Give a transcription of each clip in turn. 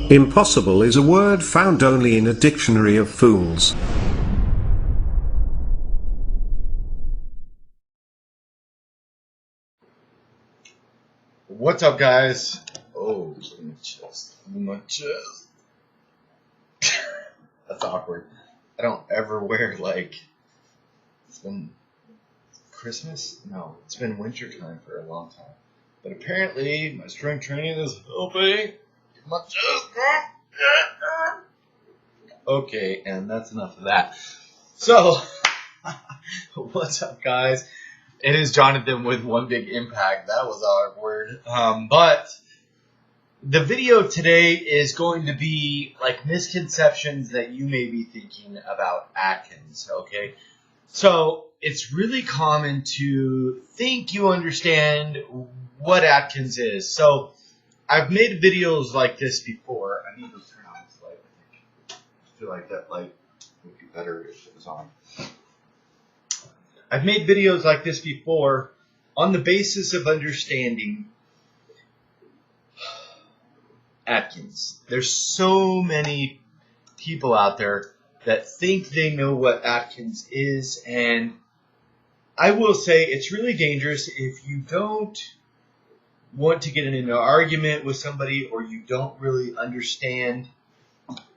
Impossible is a word found only in a dictionary of fools. What's up, guys? Oh, my chest. That's awkward. I don't ever wear, like, it's been Christmas? No, it's been winter time for a long time. But apparently, my strength training is helping. My chest. Okay, and that's enough of that. So, what's up, guys? It is Jonathan with One Big Impact. That was awkward. But the video today is going to be like misconceptions that you may be thinking about Atkins, okay? So it's really common to think you understand what Atkins is. So I've made videos like this before. I need to turn on this light, I think. I feel like that light would be better if it was on. I've made videos like this before on the basis of understanding Atkins. There's so many people out there that think they know what Atkins is, and I will say it's really dangerous if you don't want to get in an argument with somebody or you don't really understand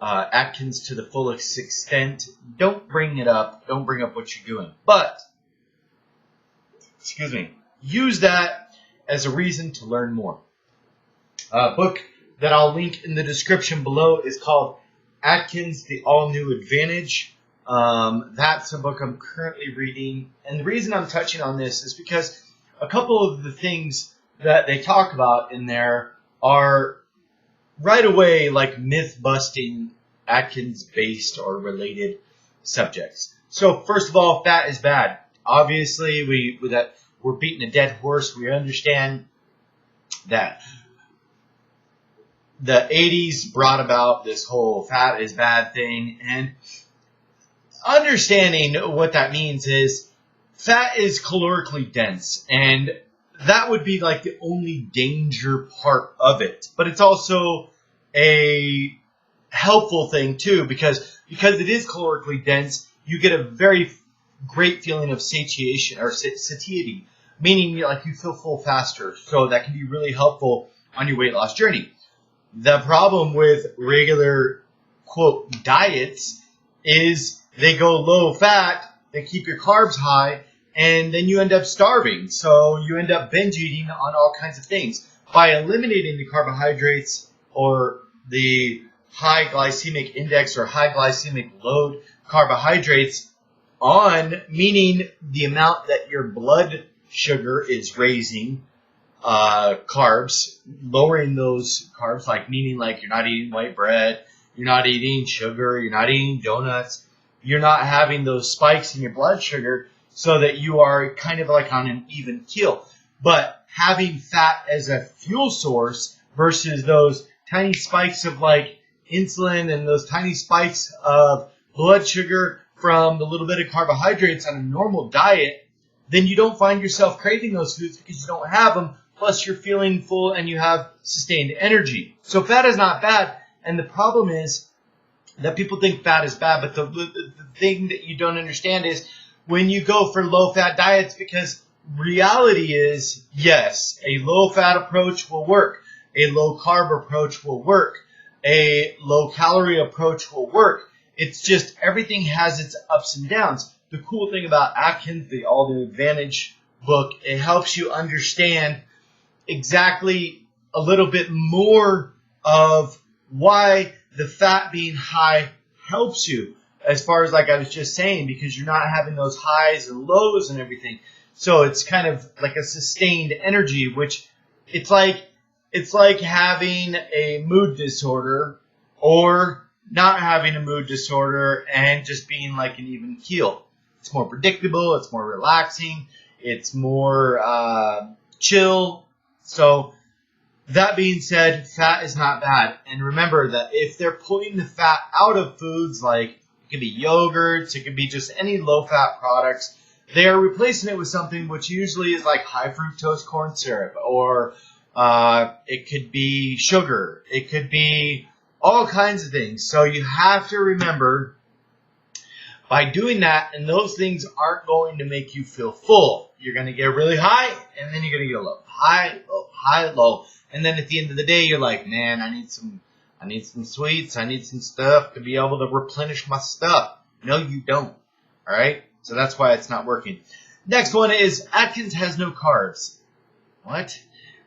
Atkins to the fullest extent. Don't bring it up. Don't bring up what you're doing. But use that as a reason to learn more. A book that I'll link in the description below is called Atkins, The All-New Advantage. That's a book I'm currently reading. And the reason I'm touching on this is because a couple of the things that they talk about in there are right away like myth-busting Atkins-based or related subjects. So first of all, fat is bad. Obviously, we're beating a dead horse. We understand that the 80s brought about this whole fat is bad thing, and understanding what that means is fat is calorically dense, and that would be like the only danger part of it. But it's also a helpful thing too, because it is calorically dense, you get a very great feeling of satiation or satiety, meaning like you feel full faster. So that can be really helpful on your weight loss journey. The problem with regular, quote, diets is they go low fat, they keep your carbs high, and then you end up starving. So you end up binge eating on all kinds of things. By eliminating the carbohydrates or the high glycemic index or high glycemic load carbohydrates on, meaning the amount that your blood sugar is raising, carbs, lowering those carbs, like meaning like you're not eating white bread, you're not eating sugar, you're not eating donuts, you're not having those spikes in your blood sugar, so that you are kind of like on an even keel. But having fat as a fuel source versus those tiny spikes of like insulin and those tiny spikes of blood sugar from the little bit of carbohydrates on a normal diet, then you don't find yourself craving those foods because you don't have them. Plus, you're feeling full and you have sustained energy. So fat is not bad. And the problem is that people think fat is bad. But the thing that you don't understand is when you go for low-fat diets, because reality is, yes, a low-fat approach will work. A low-carb approach will work. A low-calorie approach will work. It's just everything has its ups and downs. The cool thing about Atkins, the All-New Advantage book, it helps you understand exactly a little bit more of why the fat being high helps you, as far as like I was just saying, because you're not having those highs and lows and everything. So it's kind of like a sustained energy, which it's like having a mood disorder or not having a mood disorder and just being like an even keel. It's more predictable, it's more relaxing, it's more chill. So that being said, fat is not bad. And remember that if they're pulling the fat out of foods, like it could be yogurts, it could be just any low-fat products, they are replacing it with something which usually is like high fructose corn syrup, or it could be sugar, it could be all kinds of things. So you have to remember, by doing that, and those things aren't going to make you feel full. You're going to get really high, and then you're going to get low. High, low, high, low. And then at the end of the day, you're like, man, I need some sweets. I need some stuff to be able to replenish my stuff. No, you don't. All right? So that's why it's not working. Next one is Atkins has no carbs. What?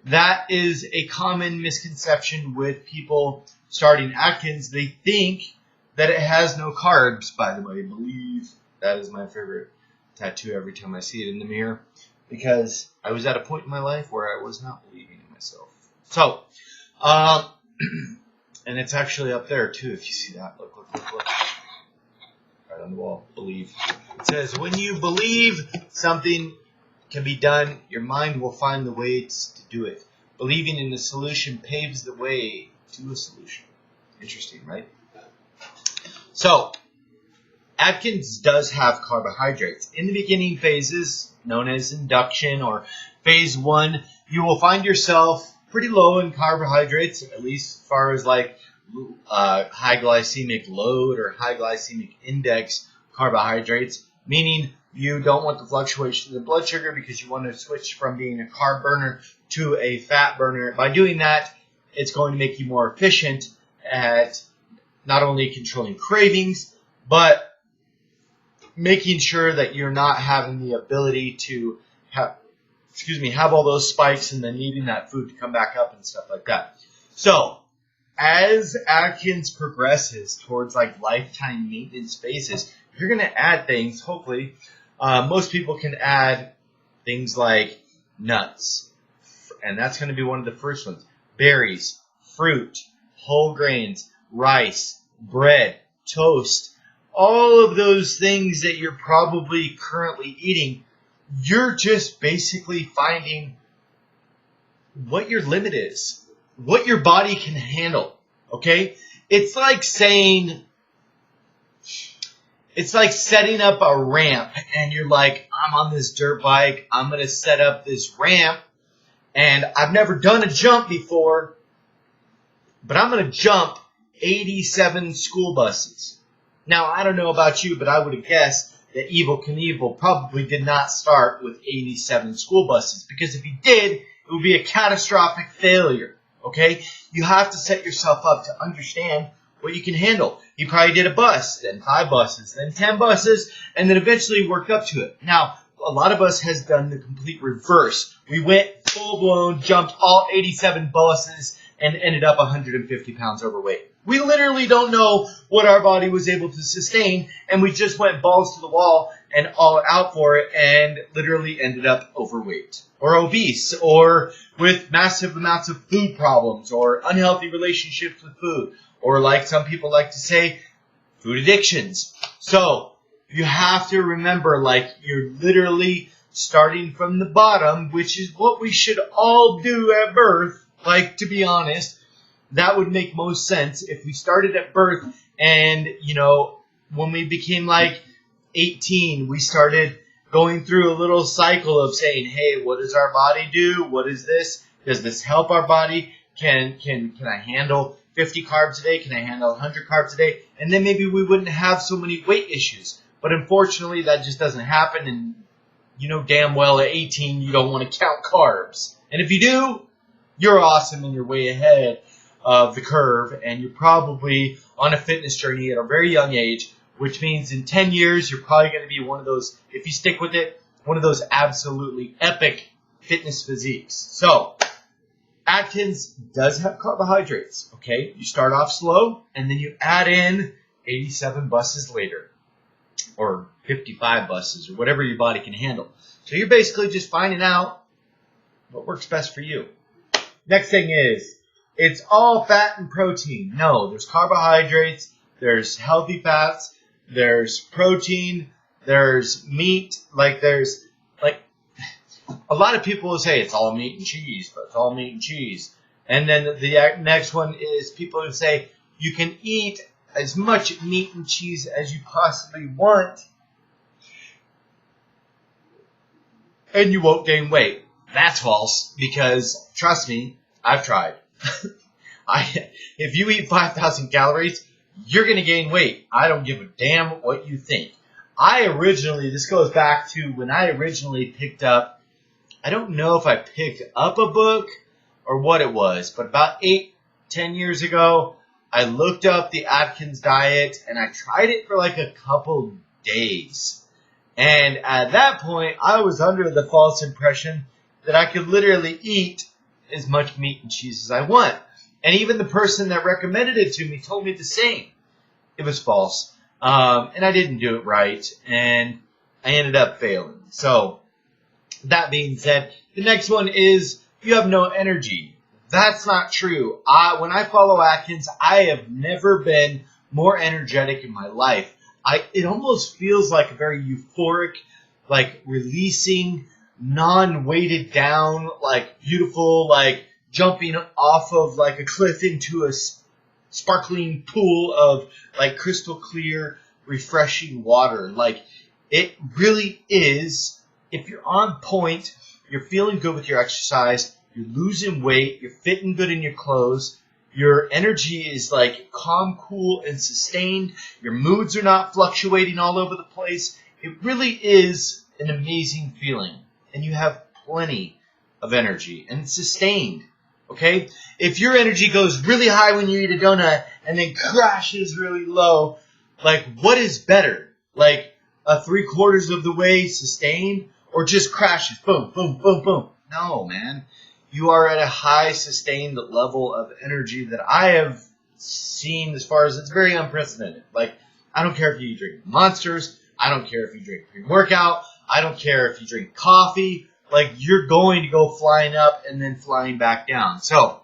That is a common misconception with people starting Atkins. They think that it has no carbs, by the way. Believe. That is my favorite tattoo every time I see it in the mirror, because I was at a point in my life where I was not believing in myself. So, and it's actually up there too, if you see that. Look. Right on the wall. Believe. It says, when you believe something can be done, your mind will find the ways to do it. Believing in a solution paves the way to a solution. Interesting, right? So, Atkins does have carbohydrates. In the beginning phases, known as induction or phase 1, you will find yourself pretty low in carbohydrates, at least as far as like high glycemic load or high glycemic index carbohydrates, meaning you don't want the fluctuation in the blood sugar because you want to switch from being a carb burner to a fat burner. By doing that, it's going to make you more efficient at not only controlling cravings, but making sure that you're not having the ability to have all those spikes and then needing that food to come back up and stuff like that. So, as Atkins progresses towards like lifetime maintenance phases, you're going to add things, hopefully. Most people can add things like nuts, and that's going to be one of the first ones. Berries, fruit, whole grains, rice, bread, toast, all of those things that you're probably currently eating, you're just basically finding what your limit is, what your body can handle, okay? It's like saying, it's like setting up a ramp, and you're like, I'm on this dirt bike, I'm going to set up this ramp, and I've never done a jump before, but I'm going to jump 87 school buses. Now, I don't know about you, but I would have guessed that Evel Knievel probably did not start with 87 school buses, because if he did, it would be a catastrophic failure, okay? You have to set yourself up to understand what you can handle. He probably did a bus, then 5 buses, then 10 buses, and then eventually worked up to it. Now, a lot of us has done the complete reverse. We went full-blown, jumped all 87 buses, and ended up 150 pounds overweight. We literally don't know what our body was able to sustain, and we just went balls to the wall and all out for it, and literally ended up overweight or obese or with massive amounts of food problems or unhealthy relationships with food, or like some people like to say, food addictions. So you have to remember, like, you're literally starting from the bottom, which is what we should all do at birth. Like, to be honest, that would make most sense if we started at birth and, you know, when we became like 18, we started going through a little cycle of saying, hey, what does our body do? What is this? Does this help our body? Can I handle 50 carbs a day? Can I handle 100 carbs a day? And then maybe we wouldn't have so many weight issues. But unfortunately, that just doesn't happen. And you know damn well at 18, you don't want to count carbs. And if you do, you're awesome and you're way ahead of the curve. And you're probably on a fitness journey at a very young age, which means in 10 years, you're probably going to be one of those, if you stick with it, one of those absolutely epic fitness physiques. So, Atkins does have carbohydrates, okay? You start off slow, and then you add in 87 buses later, or 55 buses, or whatever your body can handle. So you're basically just finding out what works best for you. Next thing is, it's all fat and protein. No, there's carbohydrates, there's healthy fats, there's protein, there's meat, a lot of people will say it's all meat and cheese, but it's all meat and cheese. And then the next one is people who say you can eat as much meat and cheese as you possibly want and you won't gain weight. That's false, because trust me, I've tried. If you eat 5,000 calories, you're going to gain weight. I don't give a damn what you think. This goes back to when I originally picked up, I don't know if I picked up a book or what it was, but about 8-10 years ago, I looked up the Atkins diet and I tried it for like a couple days. And at that point, I was under the false impression that I could literally eat as much meat and cheese as I want. And even the person that recommended it to me told me the same. It was false. And I didn't do it right. And I ended up failing. So, that being said, the next one is you have no energy. That's not true. When I follow Atkins, I have never been more energetic in my life. It almost feels like a very euphoric, like releasing, non-weighted down, like beautiful, like jumping off of like a cliff into a sparkling pool of like crystal clear, refreshing water. Like it really is. If you're on point, you're feeling good with your exercise, you're losing weight, you're fitting good in your clothes, your energy is like calm, cool, and sustained. Your moods are not fluctuating all over the place. It really is an amazing feeling. And you have plenty of energy. And it's sustained. Okay? If your energy goes really high when you eat a donut and then crashes really low, like what is better? Like a 3/4 of the way sustained or just crashes? Boom, boom, boom, boom. No, man. You are at a high sustained level of energy that I have seen as far as it's very unprecedented. Like, I don't care if you drink Monsters. I don't care if you drink pre-workout. I don't care if you drink coffee. Like, you're going to go flying up and then flying back down. So,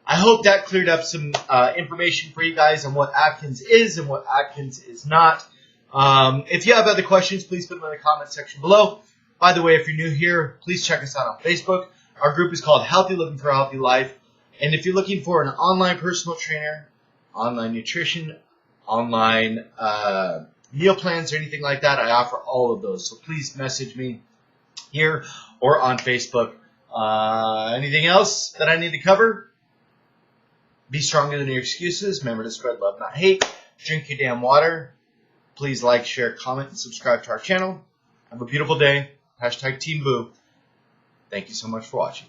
I hope that cleared up some information for you guys on what Atkins is and what Atkins is not. If you have other questions, please put them in the comment section below. By the way, if you're new here, please check us out on Facebook. Our group is called Healthy Living for a Healthy Life. And if you're looking for an online personal trainer, online nutrition, online meal plans, or anything like that, I offer all of those. So please message me here or on Facebook. Anything else that I need to cover? Be stronger than your excuses. Remember to spread love, not hate. Drink your damn water. Please like, share, comment, and subscribe to our channel. Have a beautiful day. #TeamBoo. Thank you so much for watching.